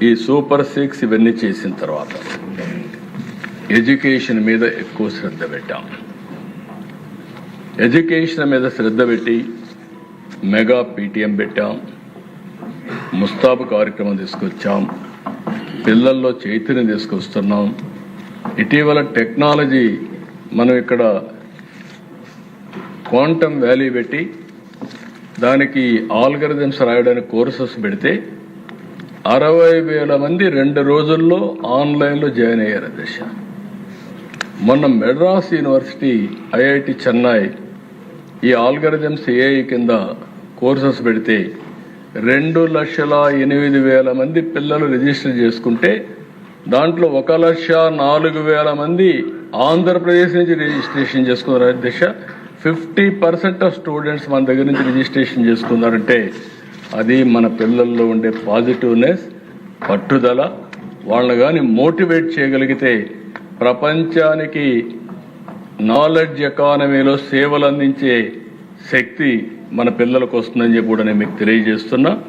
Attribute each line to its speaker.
Speaker 1: ఈ సూపర్ 6 ఇవన్నీ చేసిన తర్వాత ఎడ్యుకేషన్ మీద ఎక్కువ శ్రద్ధ పెట్టాం. ఎడ్యుకేషన్ మీద శ్రద్ధ పెట్టి మెగా పీటీఎం పెట్టాం, ముస్తాబు కార్యక్రమం తీసుకొచ్చాం, పిల్లల్లో చైతన్యం తీసుకొస్తున్నాం. ఇటీవల టెక్నాలజీ మనం ఇక్కడ క్వాంటమ్ వాల్యూ పెట్టి దానికి ఆల్గరిథమ్స్ రాయడానికి కోర్సెస్ పెడితే 60,000 మంది 2 రోజుల్లో ఆన్లైన్లో జాయిన్ అయ్యారు. దశ మొన్న మెడ్రాస్ యూనివర్సిటీ, ఐఐటి చెన్నై ఈ ఆల్గరిథమ్స్ ఏఐ కింద కోర్సెస్ పెడితే 2,08,000 మంది పిల్లలు రిజిస్టర్ చేసుకుంటే దాంట్లో 1,04,000 మంది ఆంధ్రప్రదేశ్ నుంచి రిజిస్ట్రేషన్ చేసుకున్నారు. దిశ 50% ఆఫ్ స్టూడెంట్స్ మన దగ్గర నుంచి రిజిస్ట్రేషన్ చేసుకున్నారంటే అది మన పిల్లల్లో ఉండే పాజిటివ్నెస్, పట్టుదల. వాళ్ళని కానీ మోటివేట్ చేయగలిగితే ప్రపంచానికి నాలెడ్జ్ ఎకానమీలో సేవలు అందించే శక్తి మన పిల్లలకు వస్తుందని చెప్పి కూడా నేను మీకు తెలియజేస్తున్నా.